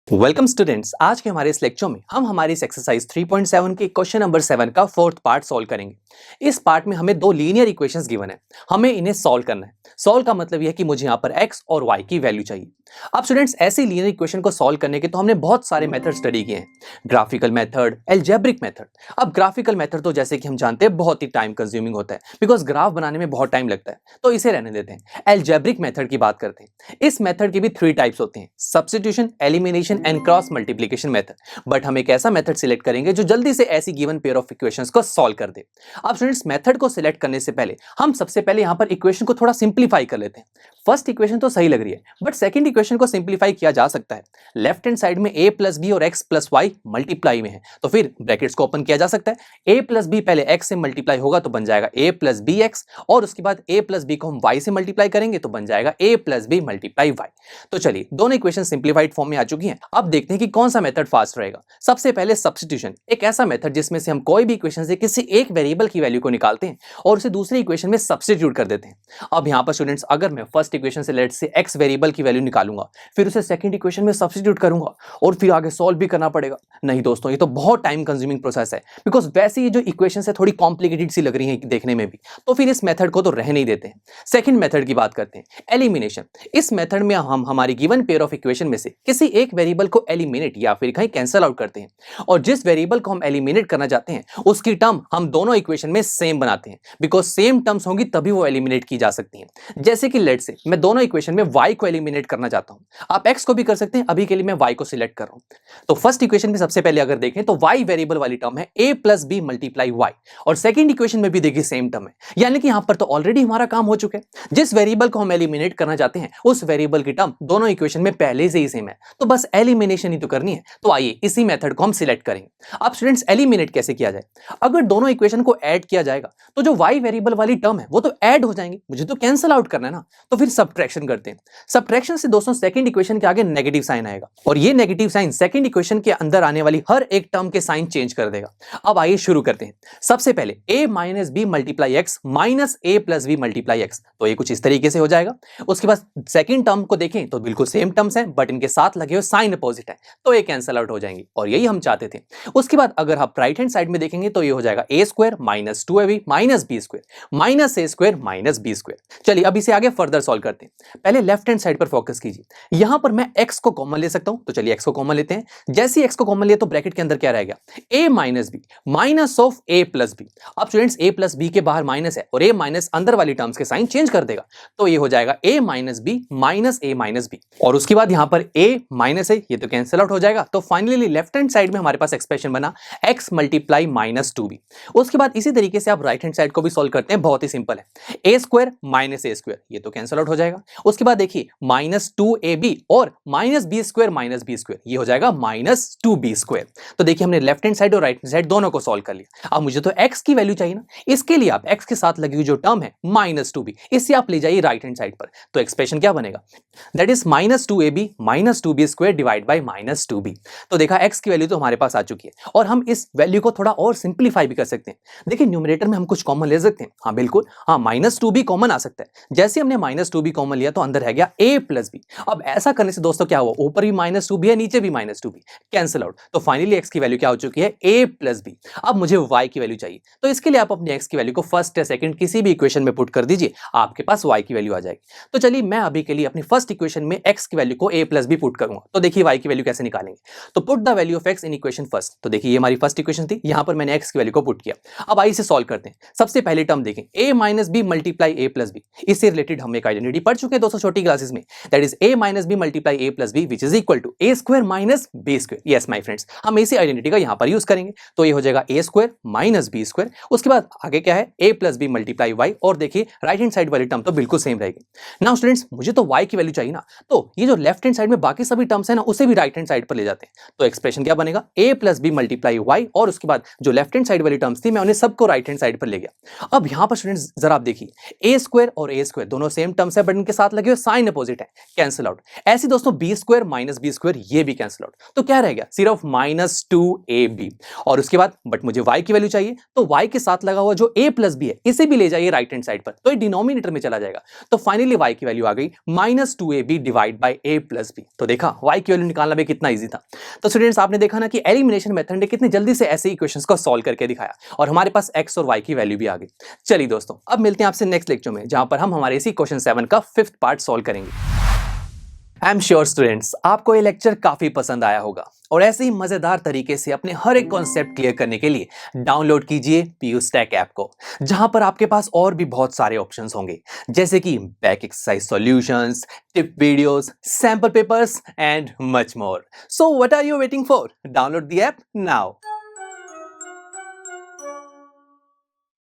Welcome students. आज के हमारे इस लेक्चर में हम हमारी इस एक्सरसाइज 3.7 के क्वेश्चन नंबर 7 का फोर्थ पार्ट सॉल्व करेंगे। इस पार्ट में हमें दो लीनियर इक्वेशंस गिवन है, हमें इन्हें सॉल्व करना है। सॉल्व का मतलब यह है कि मुझे यहाँ पर x और y की वैल्यू चाहिए। अब स्टूडेंट्स, ऐसे लीनियर इक्वेशन को सॉल्व करने के तो हमने बहुत सारे मेथड स्टडी किए हैं, ग्राफिकल मेथड, एल्जेब्रिक मेथड। अब ग्राफिकल मेथड तो जैसे कि हम जानते हैं बहुत ही टाइम कंज्यूमिंग होता है, बिकॉज ग्राफ बनाने में बहुत टाइम लगता है, तो इसे रहने देते हैं। एल्जेब्रिक मेथड की बात करते हैं। इस मेथड के भी 3 टाइप्स होते हैं, substitution, elimination and cross multiplication method. But हम एक ऐसा मेथड सिलेक्ट करेंगे जो जल्दी से ऐसी गिवन पेयर ऑफ इक्वेशंस को सॉल्व कर दे। अब स्टूडेंट्स, मेथड को सिलेक्ट करने से पहले हम सबसे पहले यहां पर इक्वेशन को थोड़ा सिंप्लीफाई कर लेते हैं। फर्स्ट इक्वेशन तो सही लग रही है, बट सेकंड इक्वेशन को सिंप्लीफाई किया जा सकता है। लेफ्ट हैंड साइड में a प्लस बी और x प्लस वाई मल्टीप्लाई में है, तो फिर ब्रैकेट्स को ओपन किया जा सकता है। a प्लस बी पहले x से मल्टीप्लाई होगा तो बन जाएगा a प्लस बी एक्स, और उसके बाद a प्लस बी को हम y से मल्टीप्लाई करेंगे तो बन जाएगा a plus b multiply y। तो चलिए, दोनों इक्वेशन सिंप्लीफाइड फॉर्म में आ चुकी हैं। अब देखते हैं कि कौन सा मेथड फास्ट रहेगा। सबसे पहले सब्स्टिट्यूशन, एक ऐसा मेथड जिसमें से हम कोई भी इक्वेशन से किसी एक वेरिएबल की वैल्यू को निकालते हैं और उसे दूसरी इक्वेशन में सब्स्टिट्यूट कर देते हैं। अब यहाँ पर स्टूडेंट्स, अगर मैं फर्स्ट इक्वेशन से लेट से x वेरिएबल की वैल्यू निकालूंगा, फिर उसे सेकंड इक्वेशन में सब्स्टिट्यूट करूंगा और फिर आगे सॉल्व भी करना पड़ेगा। नहीं दोस्तों, ये तो बहुत टाइम कंज्यूमिंग प्रोसेस है, बिकॉज वैसे ये जो इक्वेशन है थोड़ी कॉम्प्लिकेटेड सी लग रही है देखने में भी, तो फिर इस मेथड को तो रह नहीं देते हैं। सेकंड मेथड की बात करते हैं, एलिमिनेशन। इस मेथड में हम हमारी गिवन पेयर ऑफ इक्वेशन में से किसी एक वेरिएबल को एलिमिनेट या फिर कहीं कैंसिल आउट करते हैं, और जिस वेरिएबल को हम एलिमिनेट करना चाहते हैं उसकी टर्म हम दोनों इक्वेशन में सेम बनाते हैं, बिकॉज सेम टर्म्स होंगी तभी वो एलिमिनेट की जा सकती हैं। जैसे कि लेट से मैं दोनों इक्वेशन में y को एलिमिनेट करना चाहता हूं, आप x को भी कर सकते हैं, अभी के लिए मैं y को सिलेक्ट कर रहा हूं। तो फर्स्ट इक्वेशन में सबसे पहले अगर देखें तो y वेरिएबल वाली टर्म है a plus b multiply y, और सेकंड इक्वेशन में भी देखिए सेम टर्म है, यानी कि यहां पर तो ऑलरेडी हमारा काम हो चुका है। जिस वेरिएबल को हम एलिमिनेट करना चाहते हैं उस वेरिएबल की टर्म दोनों इक्वेशन में पहले से ही सेम है, तो बस एलिमिनेशन ही तो करनी है। तो आइए इसी मेथड को हम सिलेक्ट करेंगे। अब स्टूडेंट्स, एलिमिनेट कैसे किया जाए? अगर दोनों इक्वेशन को ऐड किया जाएगा तो जो y वेरिएबल वाली टर्म है वो तो ऐड हो जाएंगे, मुझे तो कैंसिल आउट करना है ना, तो फिर सब्ट्रैक्शन करते हैं। सब्ट्रैक्शन से दोस्तों सेकंड इक्वेशन के आगे नेगेटिव साइन आएगा, और ये नेगेटिव साइन सेकंड इक्वेशन के अंदर आने वाली हर एक टर्म के साइन चेंज कर देगा। अब आइए शुरू करते हैं। सबसे पहले a minus b multiply x minus a plus b multiply x, तो ये कुछ इस तरीके से हो जाएगा। उसके बाद सेकंड टर्म को देखें तो बिल्कुल सेम टर्म्स हैं, बट इनके साथ लगे हुए साइन अपोजिट है, तो ये कैंसिल आउट हो जाएंगे, और यही हम चाहते थे। उसके बाद अगर आप राइट हैंड साइड में देखेंगे तो ये हो जाएगा a square minus 2ab minus b square minus a square minus b square. चलिए अब इसे आगे फर्दर सॉल्व करते हैं। पहले लेफ्ट हैंड साइड पर फोकस कीजिए। यहां पर मैं x को कॉमन ले सकता हूं, तो चलिए x को कॉमन लेते हैं। जैसे ही x को कॉमन लिया तो ब्रैकेट के अंदर क्या रहेगा? a minus b minus of a plus b. अब स्टूडेंट्स, a प्लस बी के बाहर माइनस है और a माइनस अंदर वाली टर्म्स के साइन चेंज कर देगा, तो ये हो जाएगा a minus b minus a minus b, और उसके बाद यहां पर a माइनस है, ये तो कैंसिल आउट हो जाएगा। तो फाइनली लेफ्ट हैंड साइड में हमारे पास एक्सप्रेशन बना x मल्टीप्लाई माइनस 2b। उसके बाद इसी तरीके से आप राइट हैंड साइड को भी सॉल्व करते हैं, बहुत ही सिंपल है। a square minus a square, ये तो कैंसिल आउट हो जाएगा। उसके बाद देखिए माइनस 2ab और minus b square minus b square, ये हो जाएगा माइनस 2b स्क्वायर। तो देखिए हमने लेफ्ट हैंड साइड और राइट हैंड साइड दोनों को सॉल्व कर लिया। अब मुझे तो x की वैल्यू चाहिए ना, इसके लिए आप x के साथ लगी हुई जो टर्म है माइनस 2b, इससे आप ले जाइए राइट हैंड साइड पर, तो एक्सप्रेशन क्या बनेगा? That is minus 2ab minus 2b square divide by minus 2b। तो देखा, x की वैल्यू तो हमारे पास आ चुकी है, और हम इस वैल्यू को थोड़ा और सिंप्लीफाई भी कर सकते हैं। देखिए न्यूमरेटर में हम कुछ कॉमन ले सकते हैं, हाँ बिल्कुल, हाँ माइनस 2b कॉमन आ सकता है। जैसे हमने माइनस 2b कॉमन लिया तो अंदर रह गया a प्लस बी। अब ऐसा करने से दोस्तों क्या हुआ, ऊपर भी माइनस 2b है, नीचे भी माइनस 2b, कैंसिल आउट। तो फाइनली x की वैल्यू क्या हो चुकी है? a plus b. अब मुझे y की वैल्यू चाहिए, तो इसके लिए आप अपने x की वैल्यू को फर्स्ट या सेकंड किसी भी इक्वेशन में पुट कर दीजिए, आपके पास y की वैल्यू आ जाएगी। तो चलिए मैं अभी के लिए अपनी फर्स्ट इक्वेशन में x की वैल्यू को a प्लस बी पुट करूंगा। तो देखिए y की वैल्यू कैसे निकालेंगे, तो put the value of x in equation first. तो देखिए ये हमारी फर्स्ट इक्वेशन थी, यहां पर मैंने x की वैल्यू को पुट किया। अब आइए इसे सॉल्व करते हैं। सबसे पहले टर्म देखें a minus b multiply a plus b, इससे रिलेटेड हम एक आइडेंटिटी पढ़ चुके हैं दोस्तों छोटी क्लासेस में, that is a minus b multiply a plus b which is equal to a square minus b square. Yes my friends, हम इसी आइडेंटिटी का यहां पर यूज करेंगे, तो ये हो जाएगा a square minus b square. उसके बाद आगे क्या है? a plus b multiply y, और देखिए राइट हैंड साइड वाली टर्म तो बिल्कुल सेम रहेगी। नाउ स्टूडेंट्स, मुझे तो y की वैल्यू चाहिए ना, तो ये जो लेफ्ट हैंड साइड में बाकी सभी टर्म्स है ना, उसे भी राइट हैंड साइड पर ले जाते हैं। तो एक्सप्रेशन क्या बनेगा? a plus b multiply y, और उसके बाद जो लेफ्ट हैंड साइड वाली टर्म्स थी मैं उन्हें सबको राइट हैंड साइड पर ले गया। अब यहां पर स्टूडेंट्स जरा आप देखिए, a स्क्वायर और a स्क्वायर दोनों सेम टर्म्स है, बट इनके साथ लगे हुए साइन अपोजिट है, कैंसिल आउट। ऐसे दोस्तों b square minus b square, ये भी कैंसिल आउट। तो क्या रह गया? सिर्फ माइनस 2ab। और उसके बाद बट मुझे y की वैल्यू चाहिए, तो y के साथ लगा हुआ जो a प्लस बी है इसे भी ले जाइए राइट हैंड साइड पर, तो ये डिनोमिनेटर में चला जाएगा। तो फाइनली y की वैल्यू आ गई minus 2ab divide by a plus b. तो देखा y की वैल्यू निकालना भी कितना ईजी था। तो स्टूडेंट्स आपने देखा ना कि एलिमिनेशन मेथड ने कितनी जल्दी से ऐसे इक्वेशंस को सॉल्व करके दिखाया और हमारे पास x और y की वैल्यू भी आ गई। चलिए दोस्तों, अब मिलते हैं आपसे नेक्स्ट लेक्चर में, जहां पर हम हमारे इसी क्वेश्चन 7 का 5th पार्ट सॉल्व करेंगे। आई एम श्योर स्टूडेंट्स आपको ये लेक्चर काफी पसंद आया होगा और ऐसे ही मजेदार तरीके से अपने हर एक कॉन्सेप्ट क्लियर करने के लिए डाउनलोड कीजिए PUStack ऐप को, जहां पर आपके पास और भी बहुत सारे ऑप्शंस होंगे, जैसे कि back exercise solutions, tip videos, sample papers and much more. So what are you waiting for? Download the app now.